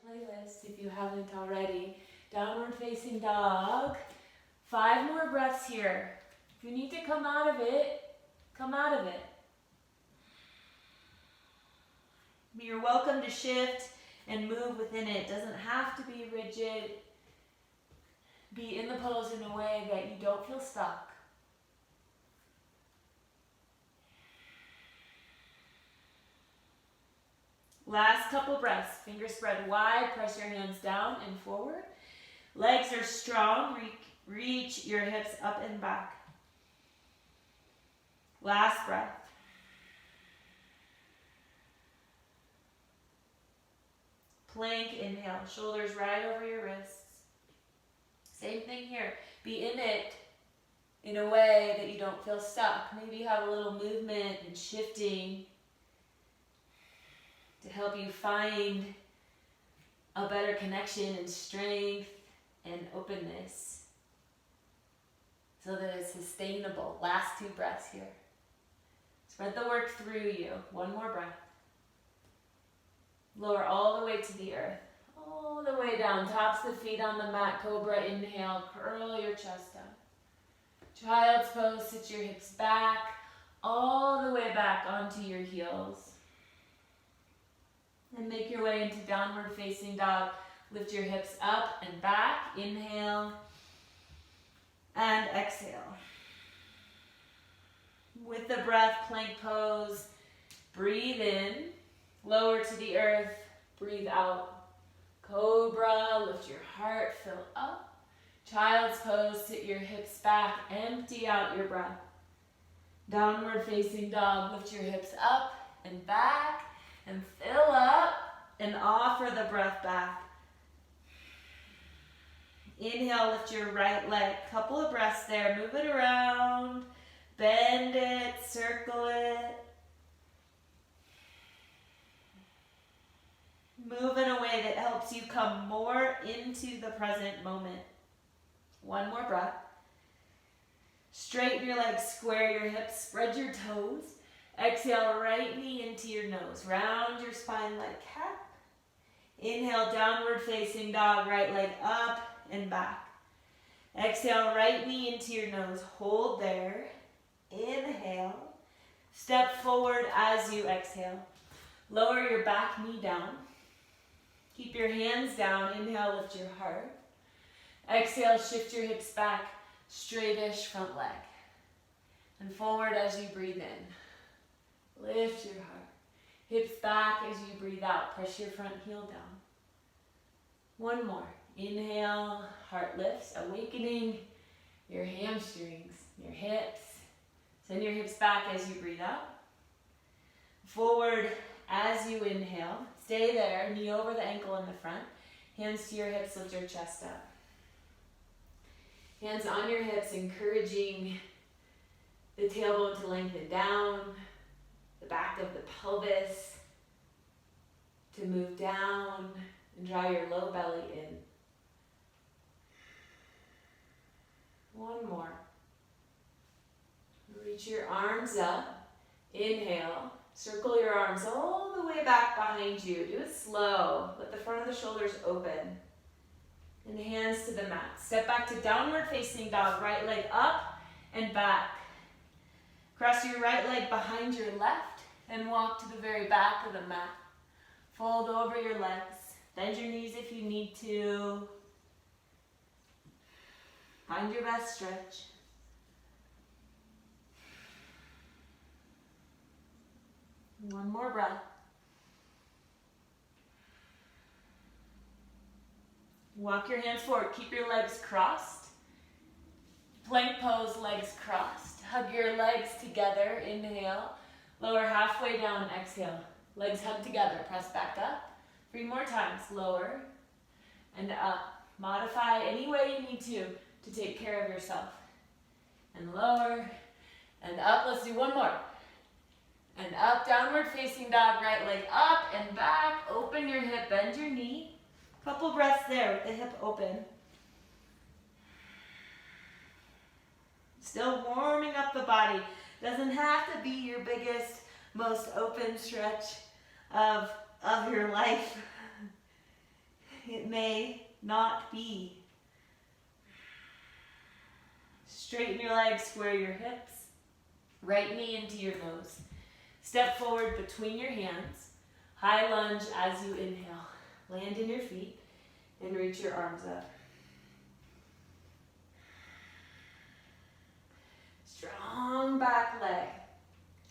Playlist if you haven't already. Downward facing dog. 5 more breaths here. If you need to come out of it, come out of it. You're welcome to shift and move within it. It doesn't have to be rigid. Be in the pose in a way that you don't feel stuck. Last couple breaths. Fingers spread wide. Press your hands down and forward. Legs are strong. Reach your hips up and back. Last breath. Plank, inhale. Shoulders right over your wrists. Same thing here. Be in it in a way that you don't feel stuck. Maybe have a little movement and shifting to help you find a better connection and strength and openness so that it's sustainable. Last 2 breaths here. Spread the work through you. 1 more breath. Lower all the way to the earth. All the way down. Tops the feet on the mat. Cobra, inhale. Curl your chest up. Child's pose. Sit your hips back. All the way back onto your heels. And make your way into downward facing dog. Lift your hips up and back. Inhale. And exhale. With the breath, plank pose. Breathe in. Lower to the earth. Breathe out. Cobra, lift your heart, fill up. Child's pose, sit your hips back, empty out your breath. Downward facing dog, lift your hips up and back and fill up and offer the breath back. Inhale, lift your right leg. Couple of breaths there. Move it around, bend it, circle it. Move in a way that helps you come more into the present moment. 1 more breath. Straighten your legs, square your hips, spread your toes. Exhale, right knee into your nose. Round your spine like cat. Inhale, downward facing dog, right leg up and back. Exhale, right knee into your nose. Hold there. Inhale. Step forward as you exhale. Lower your back knee down. Keep your hands down. Inhale, lift your heart. Exhale, shift your hips back, straightish front leg. And forward as you breathe in. Lift your heart. Hips back as you breathe out. Press your front heel down. 1 more. Inhale, heart lifts, awakening your hamstrings, your hips. Send your hips back as you breathe out. Forward as you inhale. Stay there, knee over the ankle in the front. Hands to your hips, lift your chest up. Hands on your hips, encouraging the tailbone to lengthen down, the back of the pelvis to move down, and draw your low belly in. 1 more. Reach your arms up. Inhale. Circle your arms all the way back behind you. Do it slow. Let the front of the shoulders open. And hands to the mat. Step back to downward facing dog. Right leg up and back. Cross your right leg behind your left and walk to the very back of the mat. Fold over your legs. Bend your knees if you need to. Find your best stretch. One more breath. Walk your hands forward. Keep your legs crossed. Plank pose, legs crossed. Hug your legs together. Inhale. Lower halfway down. Exhale. Legs hug together. Press back up. 3 more times. Lower and up. Modify any way you need to take care of yourself. And lower and up. Let's do 1 more. And up, downward facing dog, right leg up and back. Open your hip, bend your knee. Couple breaths there with the hip open. Still warming up the body. Doesn't have to be your biggest, most open stretch of your life. It may not be. Straighten your legs, square your hips. Right knee into your nose. Step forward between your hands. High lunge as you inhale. Land in your feet and reach your arms up. Strong back leg.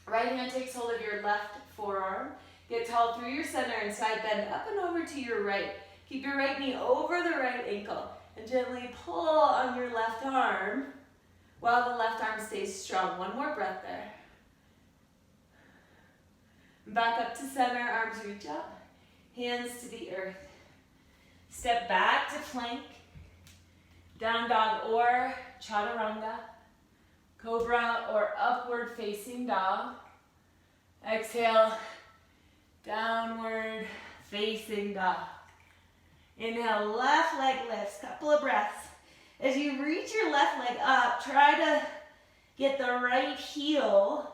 Right hand takes hold of your left forearm. Get tall through your center and side bend up and over to your right. Keep your right knee over the right ankle and gently pull on your left arm while the left arm stays strong. One more breath there. Back up to center, arms reach up, hands to the earth. Step back to plank, down dog or chaturanga, cobra or upward facing dog. Exhale, downward facing dog. Inhale, left leg lifts, couple of breaths. As you reach your left leg up, try to get the right heel,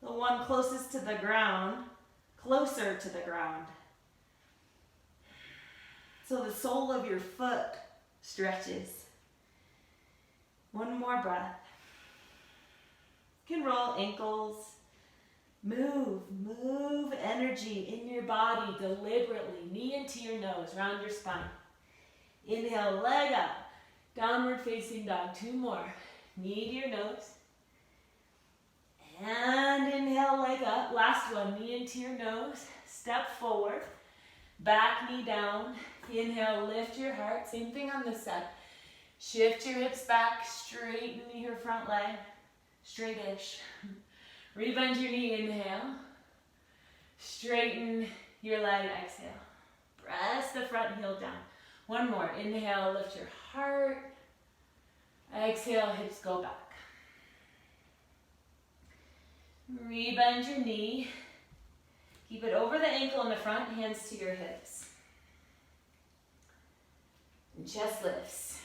the one closest to the ground, closer to the ground. So the sole of your foot stretches. One more breath. You can roll ankles. Move energy in your body deliberately. Knee into your nose, round your spine. Inhale, leg up. Downward facing dog, 2 more. Knee to your nose. And inhale, leg up. Last one, knee into your nose. Step forward. Back knee down. Inhale, lift your heart. Same thing on this side. Shift your hips back. Straighten your front leg. Straightish. Rebend your knee, inhale. Straighten your leg, exhale. Press the front heel down. One more. Inhale, lift your heart. Exhale, hips go back. Rebend your knee. Keep it over the ankle in the front, hands to your hips. And chest lifts.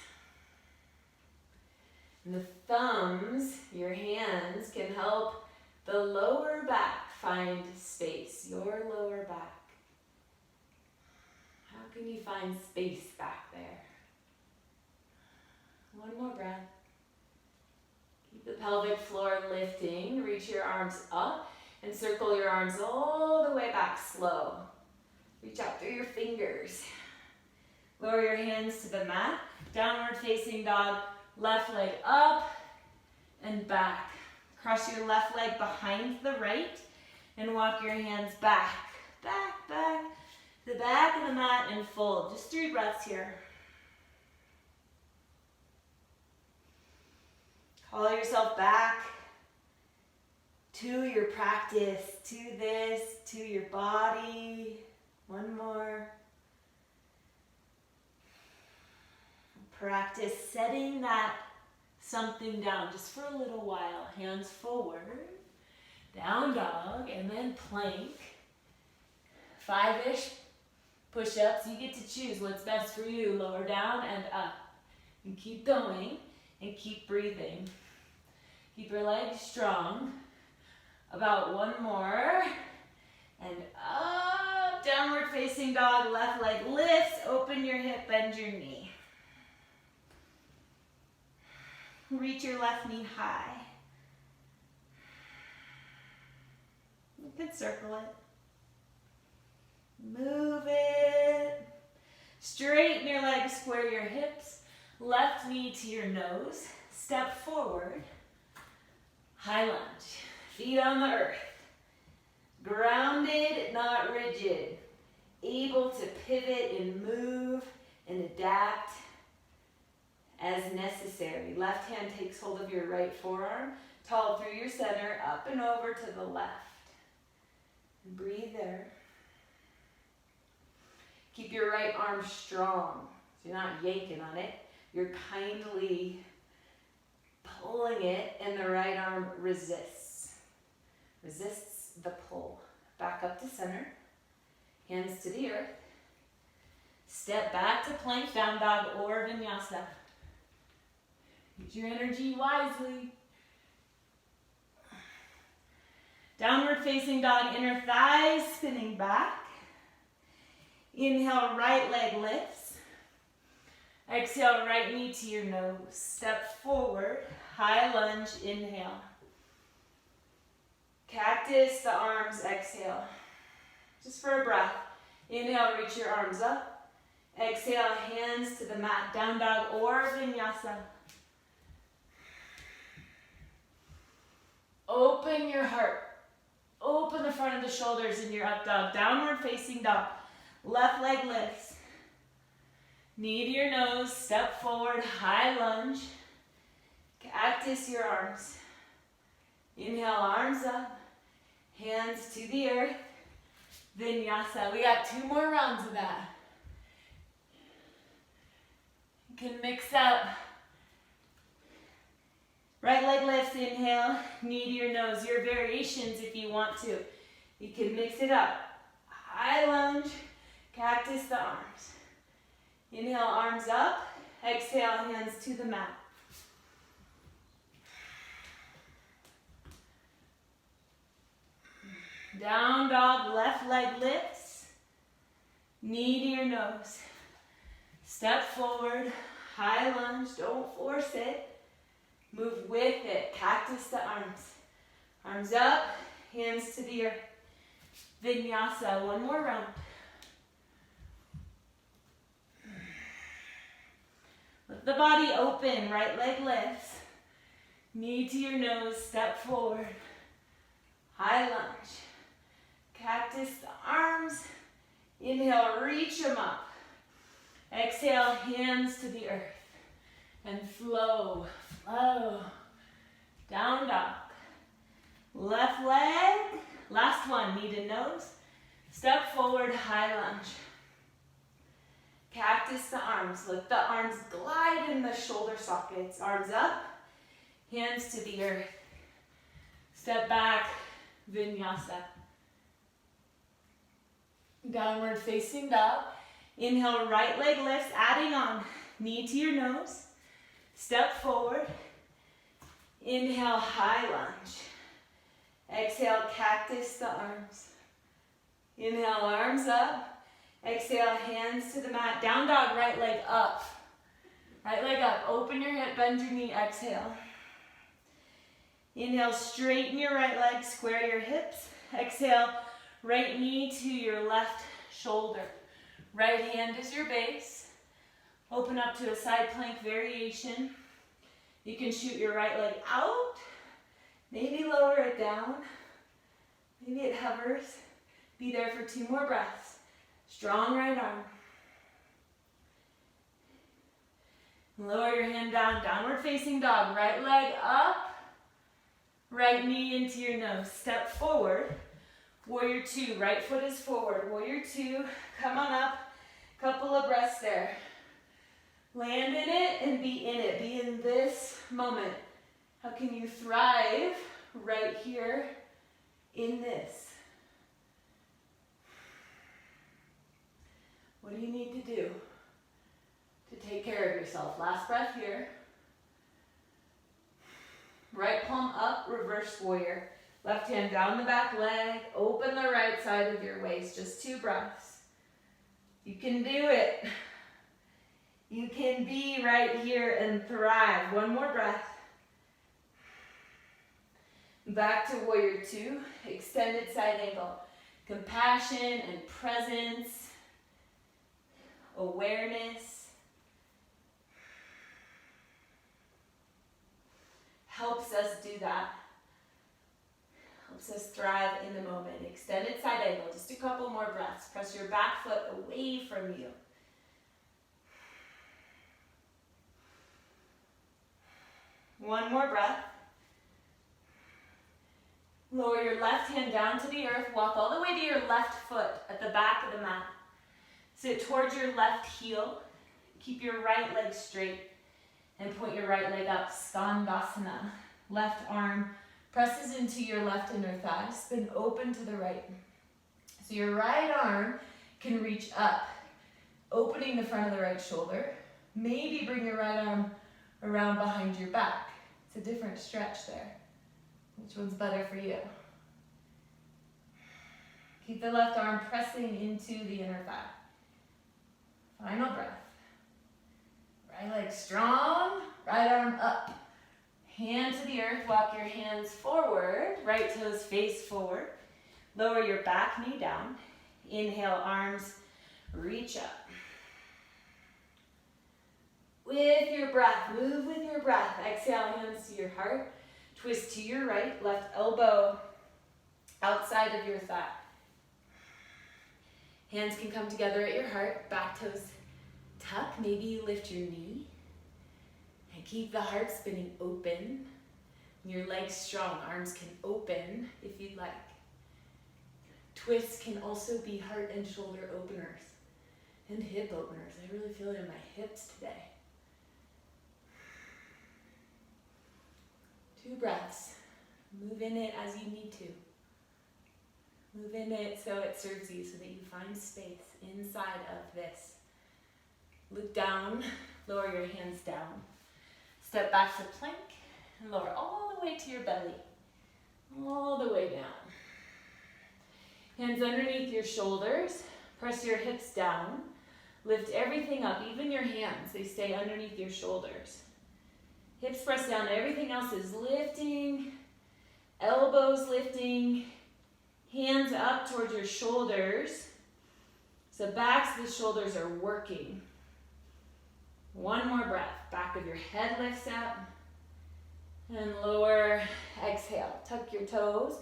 And the thumbs, your hands, can help the lower back find space. Your lower back. How can you find space back there? One more breath. Keep the pelvic floor lifting. Reach your arms up and circle your arms all the way back slow. Reach out through your fingers. Lower your hands to the mat. Downward facing dog. Left leg up and back. Cross your left leg behind the right and walk your hands back. Back. The back of the mat and fold. Just 3 breaths here. Call yourself back to your practice, to this, to your body. One more. Practice setting that something down just for a little while. Hands forward, down dog, and then plank. 5-ish push-ups. You get to choose what's best for you. Lower down and up. And keep going and keep breathing. Keep your legs strong. About 1 more. And up, downward facing dog. Left leg lifts. Open your hip, bend your knee. Reach your left knee high. You can circle it. Move it. Straighten your legs, square your hips. Left knee to your nose. Step forward. High lunge. Feet on the earth. Grounded, not rigid. Able to pivot and move and adapt as necessary. Left hand takes hold of your right forearm, tall through your center, up and over to the left. And breathe there. Keep your right arm strong, so you're not yanking on it. You're kindly pulling it, and the right arm resists. Resists the pull. Back up to center, hands to the earth. Step back to plank, down dog, or vinyasa. Use your energy wisely. Downward facing dog, inner thighs spinning back. Inhale, right leg lifts. Exhale, right knee to your nose. Step forward, high lunge, inhale. Cactus, the arms, exhale. Just for a breath. Inhale, reach your arms up. Exhale, hands to the mat, down dog or vinyasa. Open your heart. Open the front of the shoulders in your up dog. Downward facing dog. Left leg lifts. Knee to your nose, step forward, high lunge. Cactus your arms. Inhale, arms up. Hands to the earth. Vinyasa. We got 2 more rounds of that. You can mix up. Right leg lifts, inhale, knee to your nose. Your variations if you want to. You can mix it up. High lunge, cactus the arms. Inhale, arms up. Exhale, hands to the mat. Down dog, left leg lifts. Knee to your nose. Step forward, high lunge, don't force it. Move with it, cactus the arms. Arms up, hands to the earth. Vinyasa, 1 more round. Let the body open, right leg lifts. Knee to your nose, step forward. High lunge. Cactus the arms. Inhale, reach them up. Exhale, hands to the earth. And flow, flow. Down dog. Left leg. Last one, knee to nose. Step forward, high lunge. Cactus the arms. Let the arms glide in the shoulder sockets. Arms up. Hands to the earth. Step back, vinyasa. Downward facing dog. Inhale, right leg lifts, adding on. Knee to your nose. Step forward. Inhale, high lunge. Exhale, cactus the arms. Inhale, arms up. Exhale, hands to the mat. Down dog, right leg up. Right leg up. Open your hip, bend your knee. Exhale. Inhale, straighten your right leg, square your hips. Exhale, right knee to your left shoulder. Right hand is your base. Open up to a side plank variation. You can shoot your right leg out. Maybe lower it down. Maybe it hovers. Be there for 2 more breaths. Strong right arm. Lower your hand down, downward facing dog. Right leg up. Right knee into your nose. Step forward. Warrior 2, right foot is forward. Warrior 2, come on up. Couple of breaths there. Land in it and be in it. Be in this moment. How can you thrive right here in this? What do you need to do to take care of yourself? Last breath here. Right palm up, reverse warrior. Left hand down the back leg. Open the right side of your waist. Just 2 breaths. You can do it. You can be right here and thrive. 1 more breath. Back to warrior 2. Extended side angle. Compassion and presence. Awareness. Helps us do that. Helps us thrive in the moment. Extended side angle. Just a couple more breaths. Press your back foot away from you. One more breath. Lower your left hand down to the earth. Walk all the way to your left foot at the back of the mat. Sit towards your left heel. Keep your right leg straight. And point your right leg up. Chandrasana. Left arm presses into your left inner thigh. Spin open to the right. So your right arm can reach up, opening the front of the right shoulder. Maybe bring your right arm around behind your back. It's a different stretch there. Which one's better for you? Keep the left arm pressing into the inner thigh. Final breath. Right leg strong, right arm up. Hand to the earth, walk your hands forward, right toes face forward. Lower your back knee down. Inhale, arms reach up. With your breath, move with your breath. Exhale, hands to your heart. Twist to your right, left elbow outside of your thigh. Hands can come together at your heart, back toes tuck. Maybe you lift your knee. And keep the heart spinning open. Your legs strong, arms can open if you'd like. Twists can also be heart and shoulder openers and hip openers. I really feel it in my hips today. 2 breaths. Move in it as you need to. Move in it so it serves you, so that you find space inside of this. Look down, lower your hands down. Step back to plank and lower all the way to your belly. All the way down. Hands underneath your shoulders. Press your hips down. Lift everything up, even your hands. They stay underneath your shoulders. Hips press down. Everything else is lifting. Elbows lifting. Hands up towards your shoulders. So backs of the shoulders are working. One more breath. Back of your head lifts up. And lower. Exhale. Tuck your toes.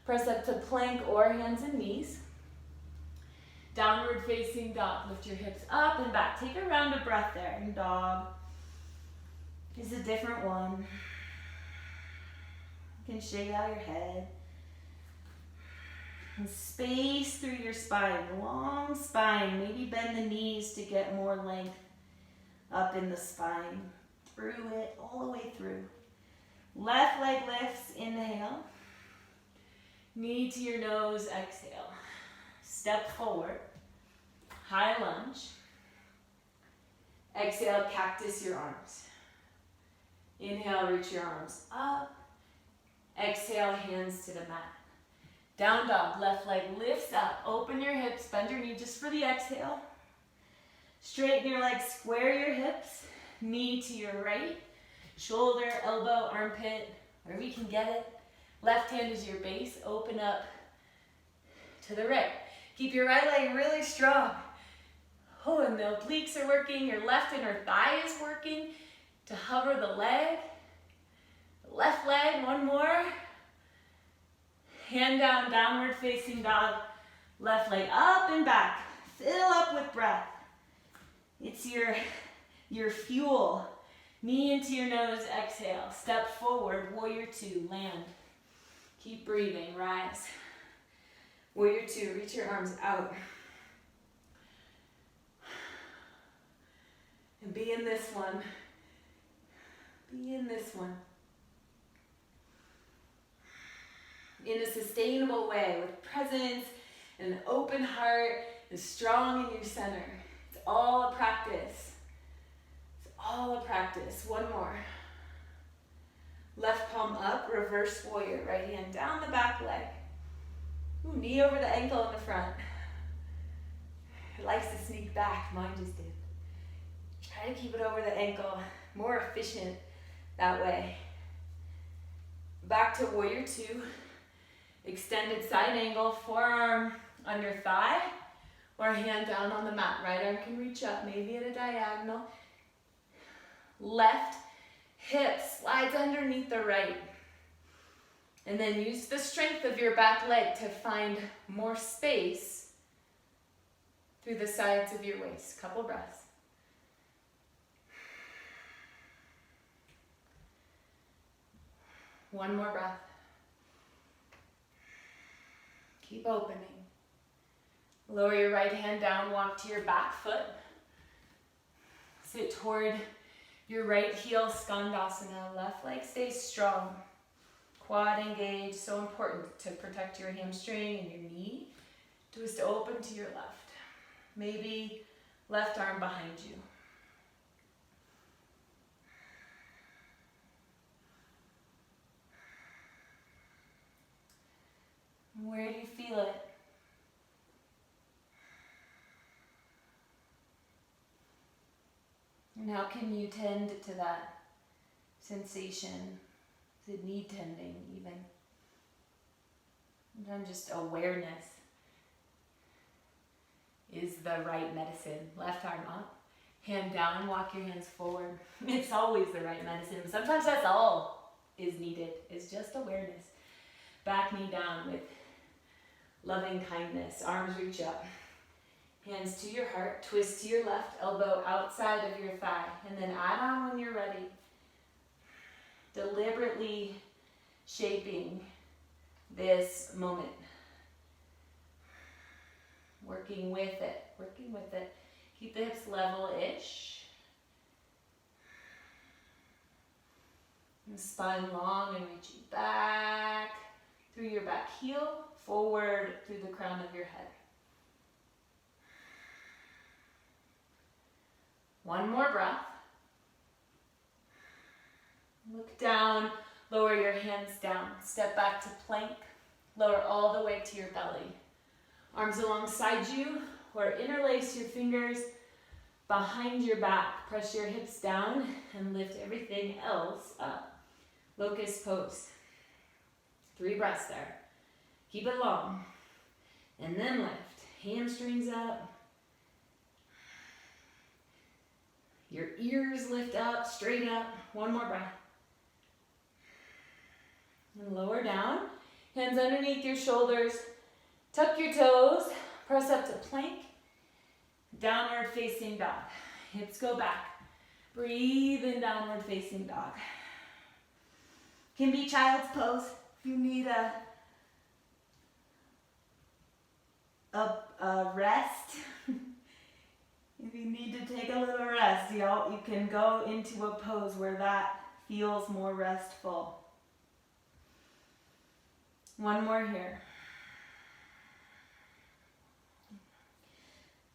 Press up to plank or hands and knees. Downward facing dog. Lift your hips up and back. Take a round of breath there. And dog is a different one. You can shake out your head. And space through your spine. Long spine. Maybe bend the knees to get more length up in the spine. Through it, all the way through. Left leg lifts. Inhale. Knee to your nose, exhale. Step forward. High lunge. Exhale, cactus your arms. Inhale, reach your arms up. Exhale, hands to the mat. Down dog, left leg lifts up. Open your hips, bend your knee just for the exhale. Straighten your legs, square your hips. Knee to your right. Shoulder, elbow, armpit, wherever you can get it. Left hand is your base. Open up to the right. Keep your right leg really strong. Oh, and the obliques are working. Your left inner thigh is working to hover the leg. Left leg, one more. Hand down, downward facing dog. Left leg up and back. Fill up with breath. It's your fuel. Knee into your nose, exhale. Step forward, warrior 2, land. Keep breathing, rise. Warrior 2, reach your arms out. And be in this one. Be in this one. In a sustainable way, with presence and an open heart and strong in your center. It's all a practice. It's all a practice. One more. Left palm up, reverse warrior. Right hand down the back leg. Ooh, knee over the ankle in the front. It likes to sneak back. Mine just did. Try to keep it over the ankle. More efficient that way. Back to warrior 2. Extended side angle. Forearm under thigh. Or hand down on the mat. Right arm can reach up. Maybe at a diagonal. Left hip slides underneath the right. And then use the strength of your back leg to find more space through the sides of your waist. Couple breaths. One more breath. Keep opening. Lower your right hand down, walk to your back foot. Sit toward your right heel, Skandasana. Left leg stays strong. Quad engaged, so important to protect your hamstring and your knee. Twist open to your left. Maybe left arm behind you. Where do you feel it? And And how can you tend to that sensation? Is it need tending even? Sometimes just awareness is the right medicine. Left arm up, hand down, walk your hands forward. It's always the right medicine. Sometimes that's all is needed, is just awareness. Back knee down with loving kindness. Arms reach up. Hands to your heart. Twist to your left, elbow outside of your thigh. And then add on when you're ready. Deliberately shaping this moment. Working with it, working with it. Keep the hips level-ish. And spine long and reaching back through your back heel, forward through the crown of your head. One more breath. Look down, lower your hands down. Step back to plank. Lower all the way to your belly. Arms alongside you, or interlace your fingers behind your back. Press your hips down and lift everything else up. Locust pose. 3 breaths there. Keep it long. And then lift. Hamstrings up. Your ears lift up, straight up. One more breath. And lower down. Hands underneath your shoulders. Tuck your toes. Press up to plank. Downward facing dog. Hips go back. Breathe in downward facing dog. Can be child's pose if you need a rest. If you need to take a little rest, you can go into a pose where that feels more restful. One more here.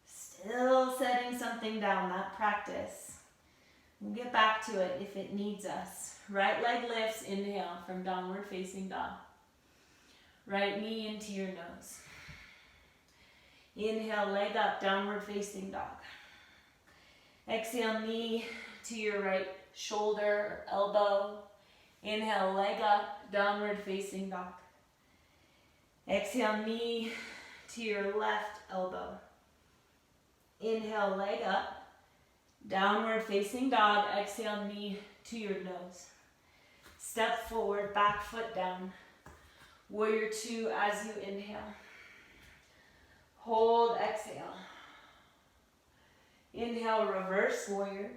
Still setting something down, that practice. We'll get back to it if it needs us. Right leg lifts, inhale from downward facing dog. Right knee into your nose. Inhale, leg up, downward facing dog. Exhale, knee to your right shoulder or elbow. Inhale, leg up, downward facing dog. Exhale, knee to your left elbow. Inhale, leg up, downward facing dog. Exhale, knee to your nose. Step forward, back foot down. Warrior 2 as you inhale. Hold, exhale. Inhale, reverse warrior.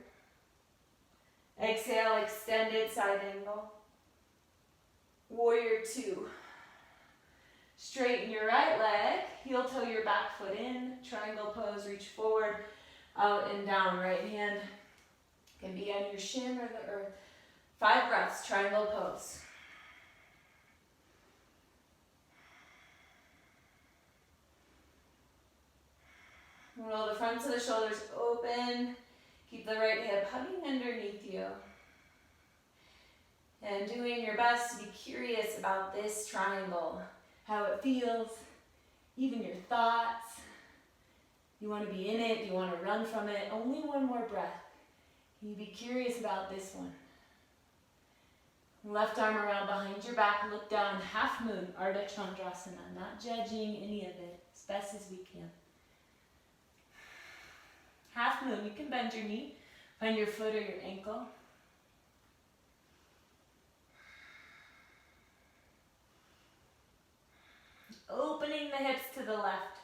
Exhale, extended side angle. Warrior 2. Straighten your right leg, heel toe your back foot in, triangle pose, reach forward, out and down. Right hand can be on your shin or the earth. 5 breaths, triangle pose. Roll the fronts of the shoulders open. Keep the right hip hugging underneath you. And doing your best to be curious about this triangle. How it feels, even your thoughts. You want to be in it, you want to run from it. Only one more breath. Can you be curious about this one? Left arm around behind your back, look down, half moon, Ardha Chandrasana. Not judging any of it, as best as we can. Half moon, you can bend your knee, find your foot or your ankle. Opening the hips to the left.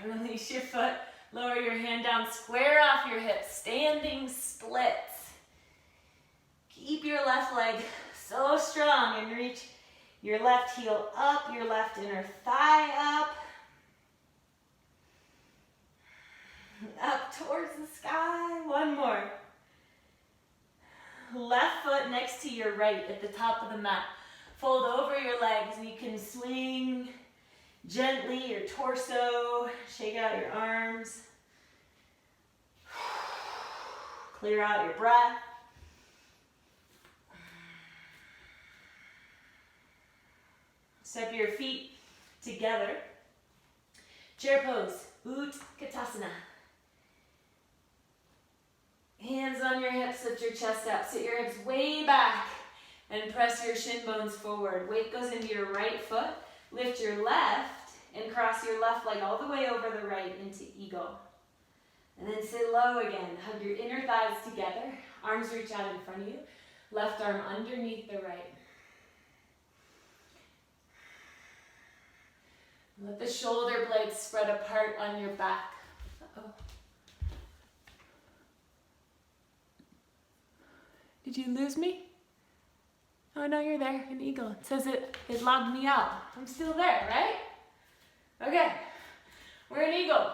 Release your foot, lower your hand down, square off your hips, standing splits. Keep your left leg so strong and reach your left heel up, your left inner thigh up. Up towards the sky. One more. Left foot next to your right at the top of the mat. Fold over your legs and you can swing gently your torso, shake out your arms, clear out your breath. Step your feet together. Chair pose, Utkatasana. Hands on your hips, lift your chest up. Sit your hips way back and press your shin bones forward. Weight goes into your right foot. Lift your left and cross your left leg all the way over the right into eagle. And then sit low again. Hug your inner thighs together. Arms reach out in front of you. Left arm underneath the right. Let the shoulder blades spread apart on your back. Uh-oh. Did you lose me? Oh no, you're there in eagle. It says it logged me out. I'm still there, right? Okay, we're in eagle.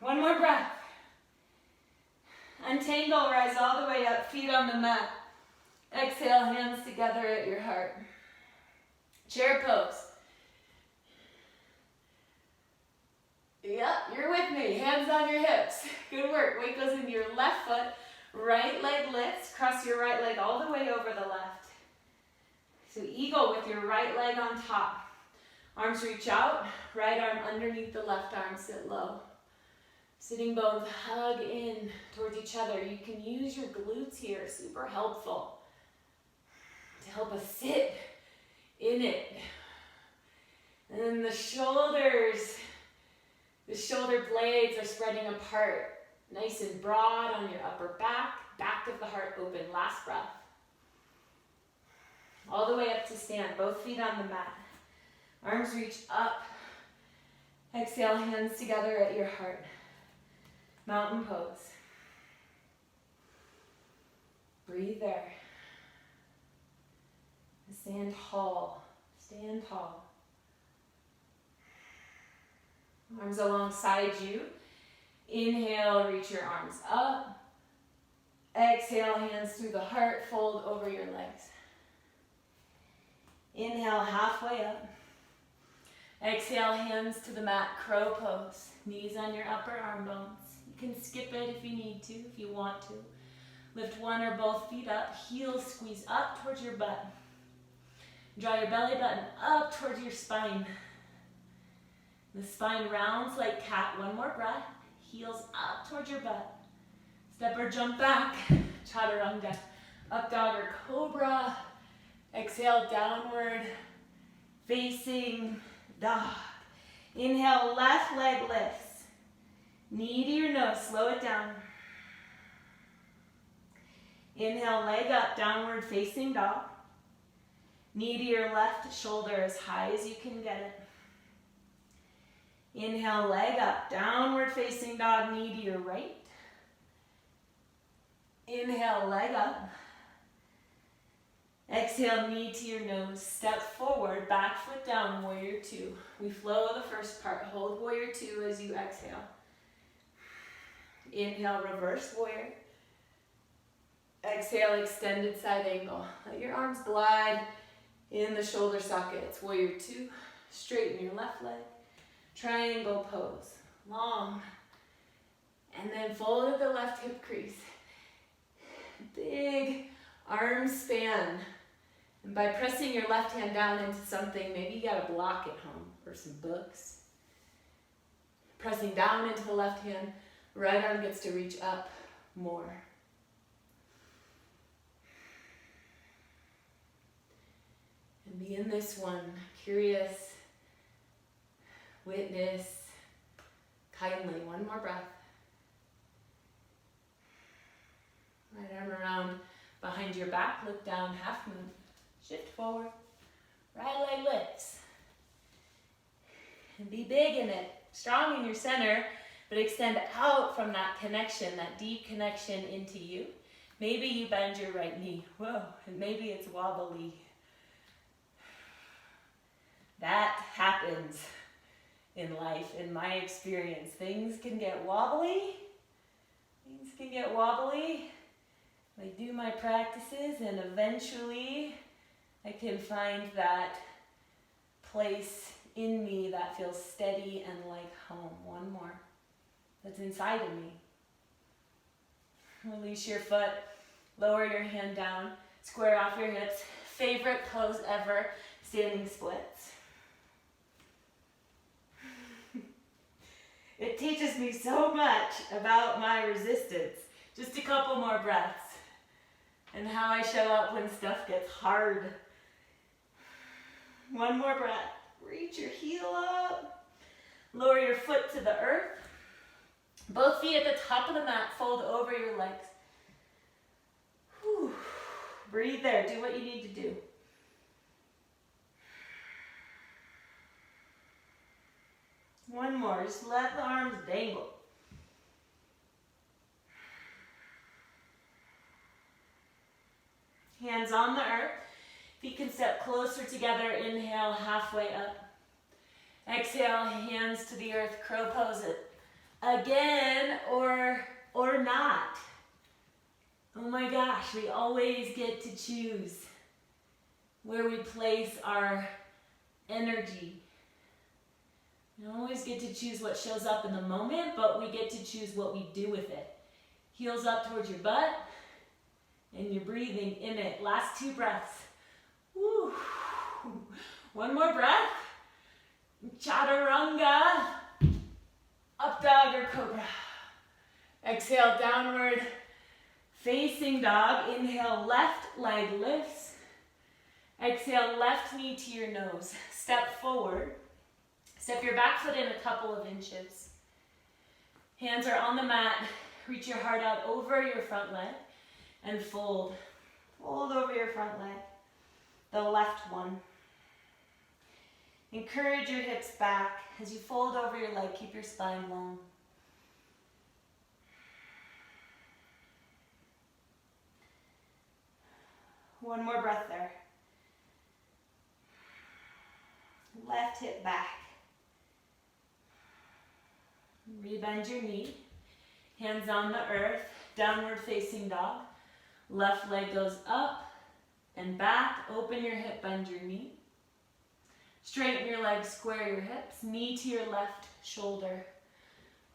One more breath. Untangle, rise all the way up, feet on the mat. Exhale, hands together at your heart. Chair pose. Yep, you're with me. Hands on your hips. Good work. Weight goes into your left foot. Right leg lifts. Cross your right leg all the way over the left. So eagle with your right leg on top. Arms reach out. Right arm underneath the left arm. Sit low. Sitting bones hug in towards each other. You can use your glutes here. Super helpful to help us sit in it. And then the shoulders. The shoulder blades are spreading apart, nice and broad on your upper back, back of the heart open. Last breath. All the way up to stand, both feet on the mat. Arms reach up. Exhale, hands together at your heart. Mountain pose. Breathe there. Stand tall. Stand tall. Arms alongside you. Inhale, reach your arms up. Exhale, hands through the heart, fold over your legs. Inhale, halfway up. Exhale, hands to the mat, crow pose. Knees on your upper arm bones. You can skip it if you need to, if you want to. Lift one or both feet up, heels squeeze up towards your butt. Draw your belly button up towards your spine. The spine rounds like cat. One more breath. Heels up towards your butt. Step or jump back. Chaturanga. Up dog or cobra. Exhale, downward facing dog. Inhale, left leg lifts. Knee to your nose. Slow it down. Inhale, leg up, downward facing dog. Knee to your left shoulder as high as you can get it. Inhale, leg up, downward facing dog, knee to your right. Inhale, leg up. Exhale, knee to your nose. Step forward, back foot down, warrior two. We flow the first part. Hold warrior two as you exhale. Inhale, reverse warrior. Exhale, extended side angle. Let your arms glide in the shoulder sockets. Warrior two. Straighten your left leg. Triangle pose. Long. And then fold at the left hip crease. Big arm span. And by pressing your left hand down into something, maybe you got a block at home or some books. Pressing down into the left hand, right arm gets to reach up more. And be in this one, curious, witness, kindly. One more breath. Right arm around behind your back, look down, half moon. Shift forward, right leg lifts. And be big in it, strong in your center, but extend out from that connection, that deep connection into you. Maybe you bend your right knee. Whoa, and maybe it's wobbly. That happens in life, in my experience. Things can get wobbly. I do my practices and eventually I can find that place in me that feels steady and like home. One more. That's inside of me. Release your foot. Lower your hand down. Square off your hips. Favorite pose ever, standing splits. It teaches me so much about my resistance. Just a couple more breaths. And how I show up when stuff gets hard. One more breath. Reach your heel up. Lower your foot to the earth. Both feet at the top of the mat. Fold over your legs. Whew. Breathe there. Do what you need to do. One more. Just let the arms dangle. Hands on the earth. Feet can step closer together. Inhale, halfway up. Exhale, hands to the earth. Crow pose it. Again or not. Oh my gosh, we always get to choose where we place our energy. We don't always get to choose what shows up in the moment, but we get to choose what we do with it. Heels up towards your butt, and you're breathing in it. Last 2 breaths. Woo. One more breath. Chaturanga. Up dog or cobra. Exhale, downward facing dog. Inhale, left leg lifts. Exhale, left knee to your nose. Step forward. Step your back foot in a couple of inches. Hands are on the mat. Reach your heart out over your front leg and fold. Fold over your front leg. The left one. Encourage your hips back. As you fold over your leg, keep your spine long. One more breath there. Left hip back. Rebend your knee. Hands on the earth. Downward facing dog. Left leg goes up and back. Open your hip, bend your knee. Straighten your legs, square your hips. Knee to your left shoulder.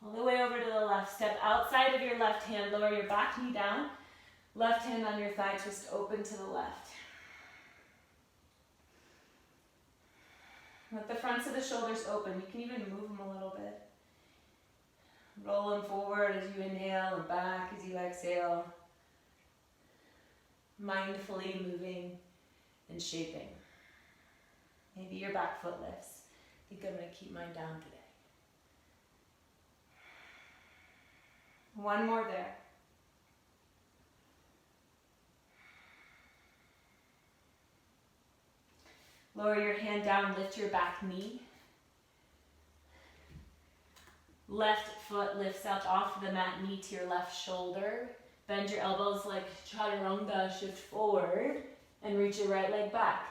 All the way over to the left. Step outside of your left hand. Lower your back knee down. Left hand on your thigh, twist open to the left. Let the fronts of the shoulders open. You can even move them a little bit. Roll them forward as you inhale and back as you exhale. Mindfully moving and shaping. Maybe your back foot lifts. I think I'm going to keep mine down today. One more there. Lower your hand down, lift your back knee. Left foot lifts up off the mat, knee to your left shoulder. Bend your elbows like chaturanga, shift forward, and reach your right leg back.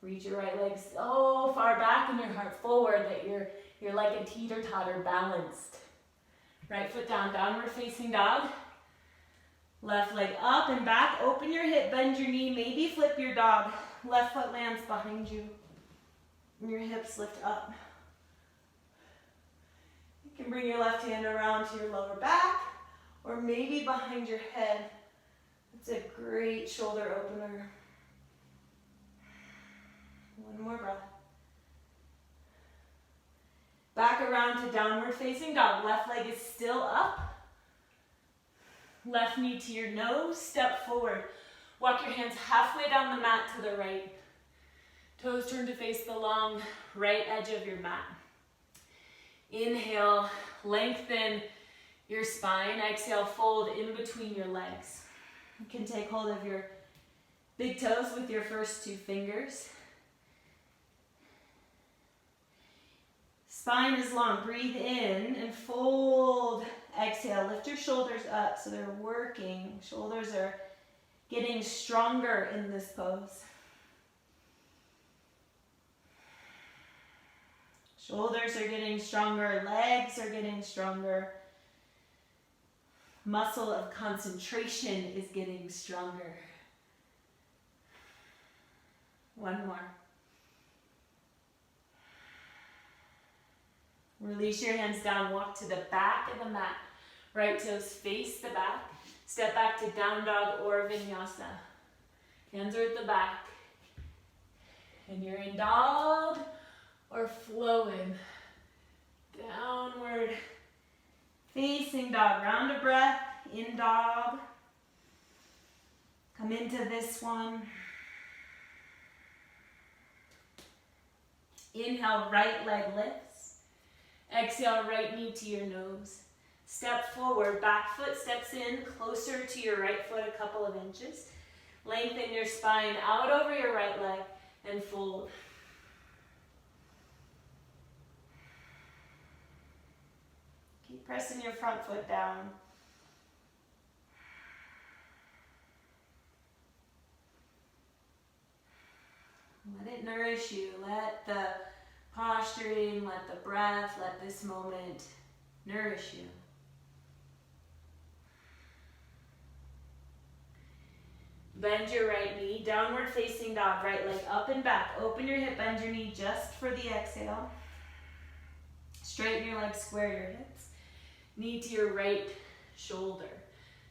Reach your right leg so far back and your heart forward that you're like a teeter-totter balanced. Right foot down, downward facing dog. Left leg up and back. Open your hip, bend your knee, maybe flip your dog. Left foot lands behind you. And your hips lift up. You can bring your left hand around to your lower back or maybe behind your head. It's a great shoulder opener. One more breath. Back around to downward facing dog. Left leg is still up. Left knee to your nose. Step forward. Walk your hands halfway down the mat to the right. Toes turn to face the long right edge of your mat. Inhale, lengthen your spine. Exhale, fold in between your legs. You can take hold of your big toes with your first 2 fingers. Spine is long. Breathe in and fold. Exhale, lift your shoulders up so they're working. Shoulders are getting stronger in this pose. Shoulders are getting stronger, legs are getting stronger. Muscle of concentration is getting stronger. One more. Release your hands down, walk to the back of the mat. Right toes face the back. Step back to down dog or vinyasa. Hands are at the back. And you're in dog or flowing. Downward facing dog. Round a breath in dog. Come into this one. Inhale, right leg lifts. Exhale, right knee to your nose. Step forward, back foot steps in, closer to your right foot a couple of inches. Lengthen your spine out over your right leg and fold. Keep pressing your front foot down. Let it nourish you. Let the posturing, let the breath, let this moment nourish you. Bend your right knee, downward facing dog, right leg up and back. Open your hip, bend your knee just for the exhale. Straighten your legs, square your hips. Knee to your right shoulder.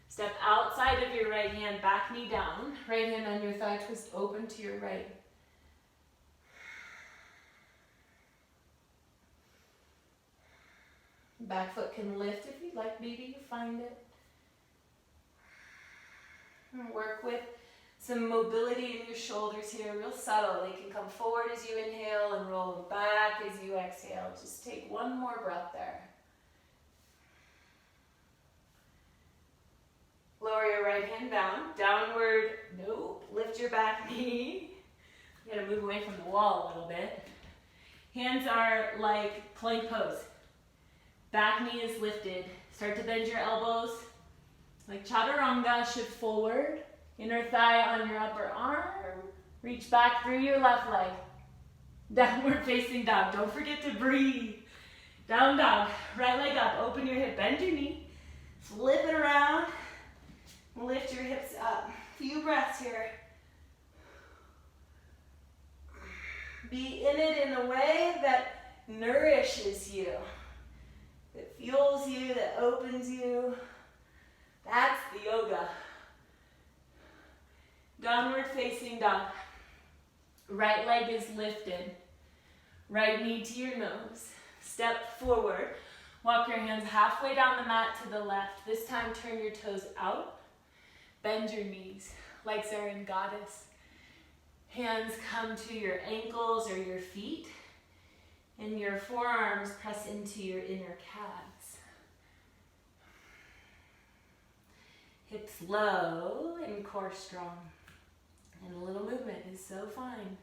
Step outside of your right hand, back knee down. Right hand on your thigh, twist open to your right. Back foot can lift if you'd like, maybe you find it. And work with some mobility in your shoulders here, real subtle. They can come forward as you inhale and roll back as you exhale. Just take one more breath there. Lower your right hand down, downward, nope. Lift your back knee. You gotta move away from the wall a little bit. Hands are like plank pose. Back knee is lifted. Start to bend your elbows. Like Chaturanga, shift forward. Inner thigh on your upper arm. Reach back through your left leg. Downward facing dog. Don't forget to breathe. Down dog. Right leg up. Open your hip. Bend your knee. Flip it around. Lift your hips up. Few breaths here. Be in it in a way that nourishes you. That fuels you, that opens you. That's the yoga. Downward facing dog. Right leg is lifted. Right knee to your nose. Step forward. Walk your hands halfway down the mat to the left. This time turn your toes out. Bend your knees. Legs are in goddess. Hands come to your ankles or your feet. And your forearms press into your inner calves. Hips low and core strong. And a little movement is so fine.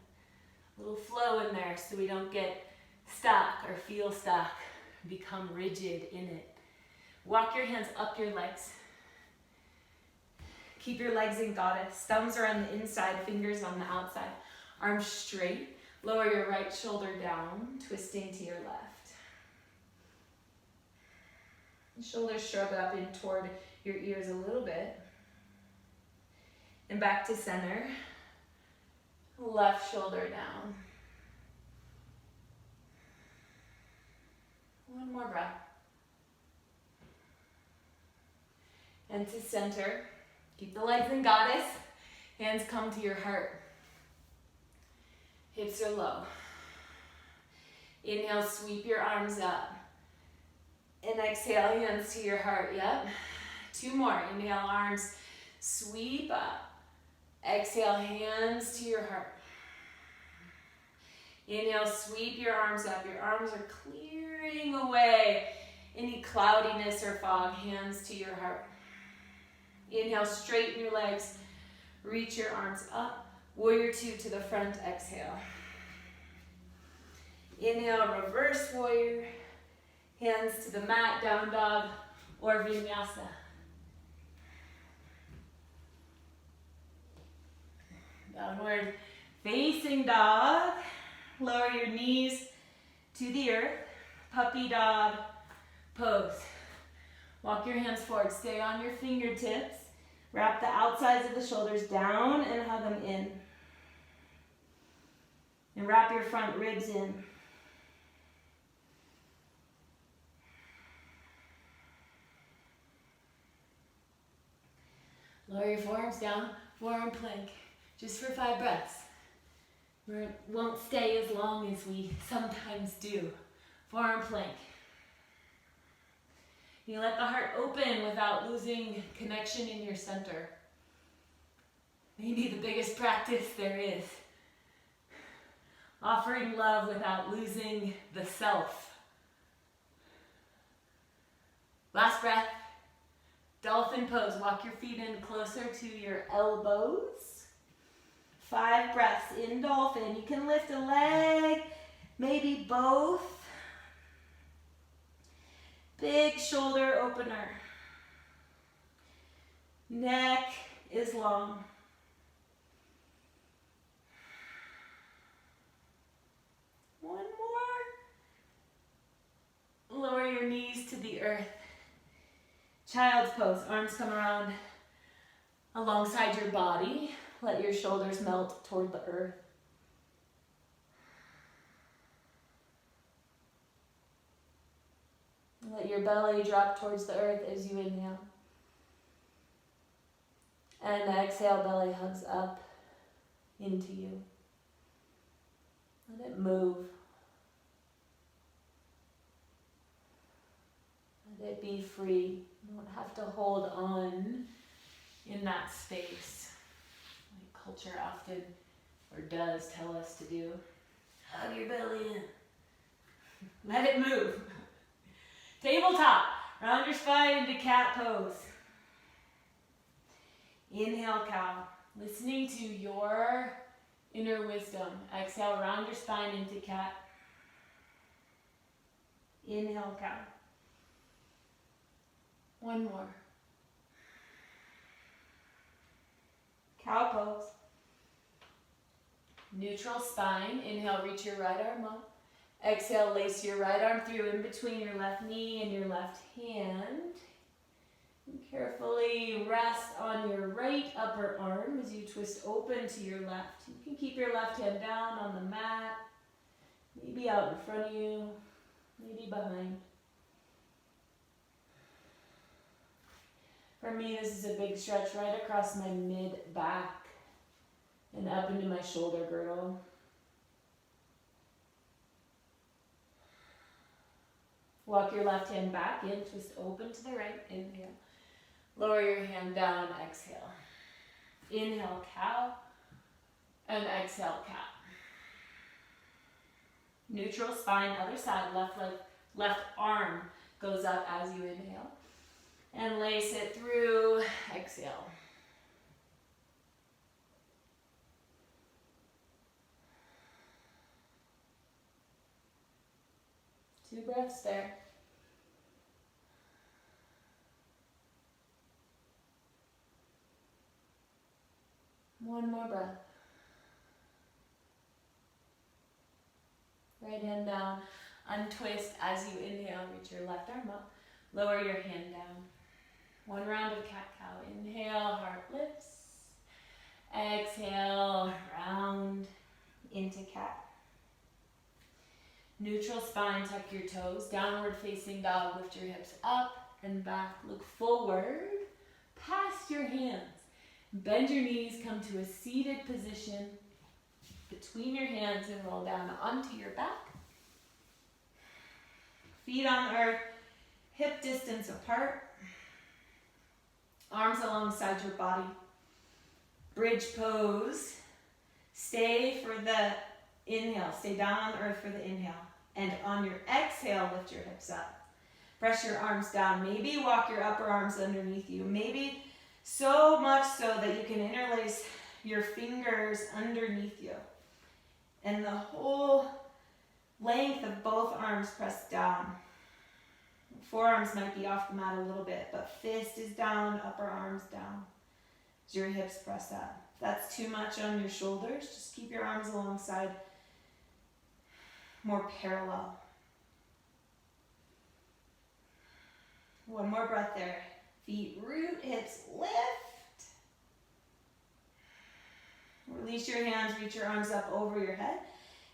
A little flow in there so we don't get stuck or feel stuck. Become rigid in it. Walk your hands up your legs. Keep your legs in goddess. Thumbs are on the inside, fingers on the outside. Arms straight. Lower your right shoulder down, twisting to your left. Shoulders shrug up in toward your ears a little bit. And back to center. Left shoulder down. One more breath. And to center. Keep the legs in goddess. Hands come to your heart. Hips are low. Inhale, sweep your arms up. And exhale, hands to your heart. Yep. Two more. Inhale, arms sweep up. Exhale, hands to your heart. Inhale, sweep your arms up. Your arms are clearing away any cloudiness or fog. Hands to your heart. Inhale, straighten your legs. Reach your arms up. Warrior two to the front, exhale. Inhale, reverse warrior. Hands to the mat, down dog, or vinyasa. Downward facing dog. Lower your knees to the earth. Puppy dog pose. Walk your hands forward. Stay on your fingertips. Wrap the outsides of the shoulders down and hug them in. And wrap your front ribs in. Lower your forearms down, forearm plank, just for 5 breaths. We won't stay as long as we sometimes do. Forearm plank. You let the heart open without losing connection in your center. Maybe the biggest practice there is. Offering love without losing the self. Last breath. Dolphin pose. Walk your feet in closer to your elbows. 5 breaths in dolphin. You can lift a leg, maybe both. Big shoulder opener. Neck is long. One more. Lower your knees to the earth. Child's pose. Arms come around alongside your body. Let your shoulders melt toward the earth. Let your belly drop towards the earth as you inhale. And exhale, belly hugs up into you. Let it move. Let it be free. You don't have to hold on in that space. Like culture often, or does, tell us to do. Hug your belly in. Let it move. Tabletop. Round your spine into cat pose. Inhale, cow. Listening to your inner wisdom. Exhale, round your spine into cat. Inhale, cow. One more. Cow pose. Neutral spine. Inhale, reach your right arm up. Exhale, lace your right arm through in between your left knee and your left hand. And carefully rest on your right upper arm as you twist open to your left. You can keep your left hand down on the mat, maybe out in front of you, maybe behind. For me, this is a big stretch right across my mid-back and up into my shoulder girdle. Walk your left hand back in, twist open to the right, inhale. Lower your hand down, exhale. Inhale, cow, and exhale, cat. Neutral spine, other side, left arm goes up as you inhale. And lace it through, exhale. Two breaths there. One more breath. Right hand down, untwist as you inhale, reach your left arm up, lower your hand down. One round of cat-cow. Inhale, heart lifts. Exhale, round into cat. Neutral spine, tuck your toes. Downward facing dog, lift your hips up and back. Look forward, past your hands. Bend your knees, come to a seated position between your hands and roll down onto your back. Feet on the earth, hip distance apart. Arms alongside your body. Bridge pose. Stay for the inhale. Stay down on the earth for the inhale. And on your exhale, lift your hips up. Press your arms down. Maybe walk your upper arms underneath you. Maybe so much so that you can interlace your fingers underneath you. And the whole length of both arms pressed down. Forearms might be off the mat a little bit, but fist is down, upper arms down. As your hips press up. If that's too much on your shoulders, just keep your arms alongside, more parallel. One more breath there. Feet root, hips lift. Release your hands, reach your arms up over your head,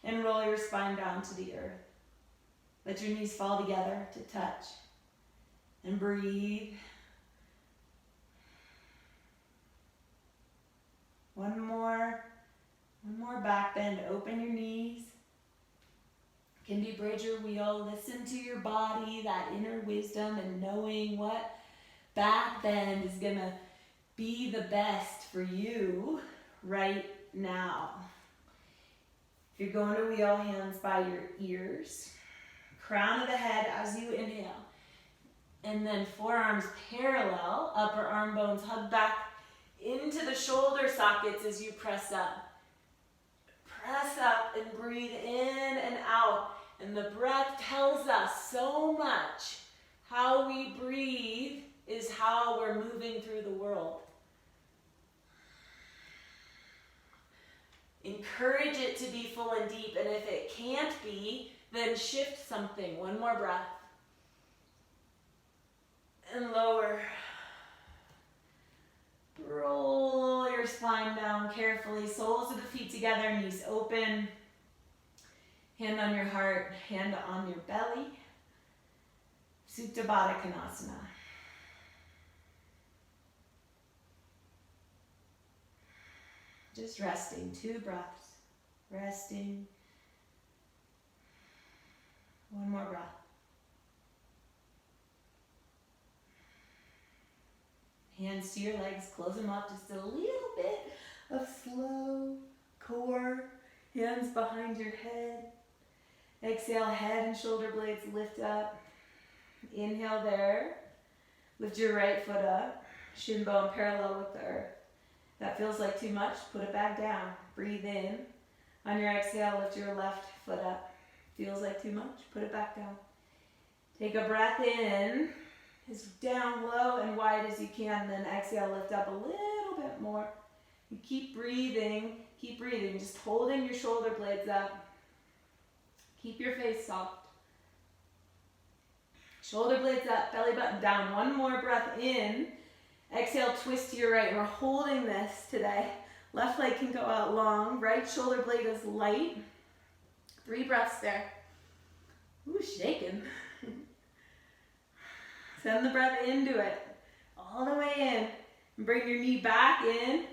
and roll your spine down to the earth. Let your knees fall together to touch. And breathe. One more back bend. Open your knees. Can be bridger wheel. Listen to your body, that inner wisdom, and knowing what back bend is gonna be the best for you right now. If you're going to wheel, hands by your ears, crown of the head as you inhale. And then forearms parallel, upper arm bones hug back into the shoulder sockets as you press up. Press up and breathe in and out. And the breath tells us so much. How we breathe is how we're moving through the world. Encourage it to be full and deep, and if it can't be, then shift something. One more breath. And lower. Roll your spine down carefully. Soles of the feet together, knees open. Hand on your heart, hand on your belly. Supta Baddha Konasana. Just resting, 2 breaths. Resting. One more breath. Hands to your legs, close them up, just a little bit of slow core. Hands behind your head. Exhale, head and shoulder blades lift up. Inhale there. Lift your right foot up. Shin bone parallel with the earth. That feels like too much, put it back down. Breathe in. On your exhale, lift your left foot up. Feels like too much, put it back down. Take a breath in, as down low and wide as you can, then exhale, lift up a little bit more. You keep breathing, just holding your shoulder blades up. Keep your face soft. Shoulder blades up, belly button down. One more breath in. Exhale, twist to your right. We're holding this today. Left leg can go out long. Right shoulder blade is light. 3 breaths there. Ooh, shaking. Send the breath into it. All the way in. And bring your knee back in.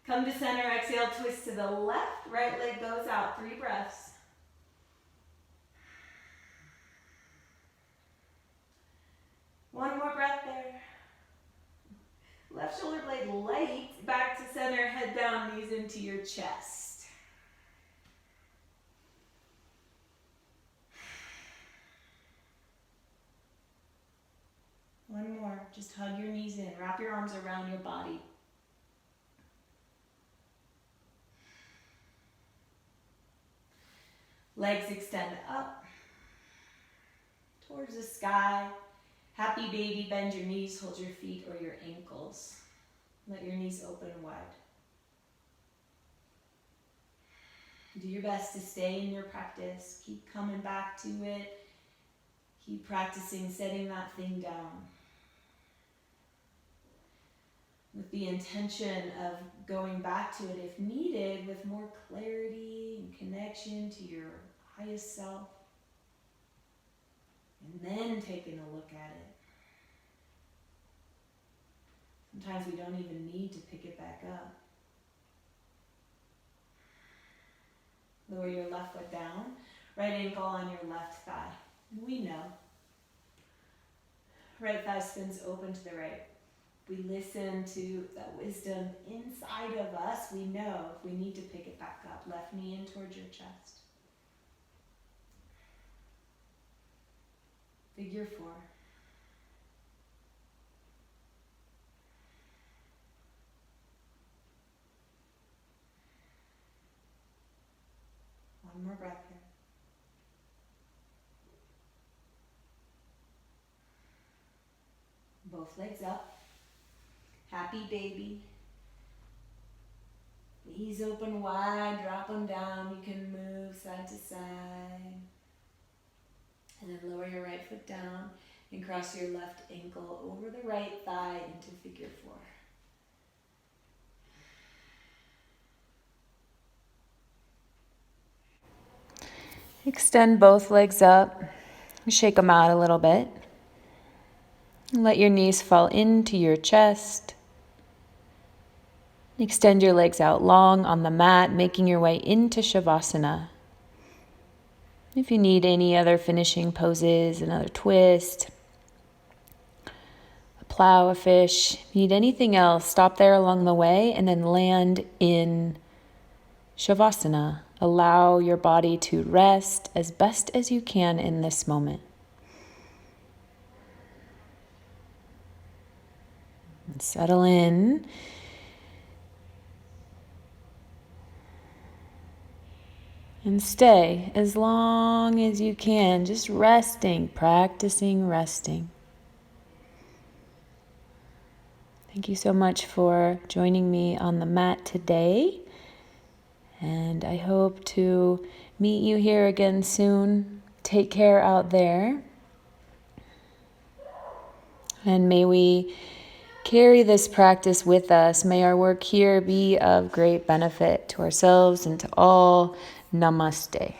Come to center. Exhale, twist to the left. Right leg goes out. 3 breaths. One more breath there. Left shoulder blade light, back to center, head down, knees into your chest. One more, just hug your knees in, wrap your arms around your body. Legs extend up towards the sky. Happy baby, bend your knees, hold your feet or your ankles. Let your knees open wide. Do your best to stay in your practice. Keep coming back to it. Keep practicing setting that thing down. With the intention of going back to it if needed with more clarity and connection to your highest self. And then taking a look at it. Sometimes we don't even need to pick it back up. Lower your left foot down, right ankle on your left thigh. We know. Right thigh spins open to the right. We listen to that wisdom inside of us. We know if we need to pick it back up. Left knee in towards your chest. Figure 4. One more breath here. Both legs up. Happy baby. Knees open wide, drop them down. You can move side to side. And then lower your right foot down and cross your left ankle over the right thigh into figure 4. Extend both legs up. Shake them out a little bit. Let your knees fall into your chest. Extend your legs out long on the mat, making your way into Shavasana. If you need any other finishing poses, another twist, a plow, a fish, if you need anything else, stop there along the way and then land in Shavasana. Allow your body to rest as best as you can in this moment. And settle in. And stay as long as you can, just resting, practicing resting. Thank you so much for joining me on the mat today. And I hope to meet you here again soon. Take care out there. And may we carry this practice with us. May our work here be of great benefit to ourselves and to all. Namaste.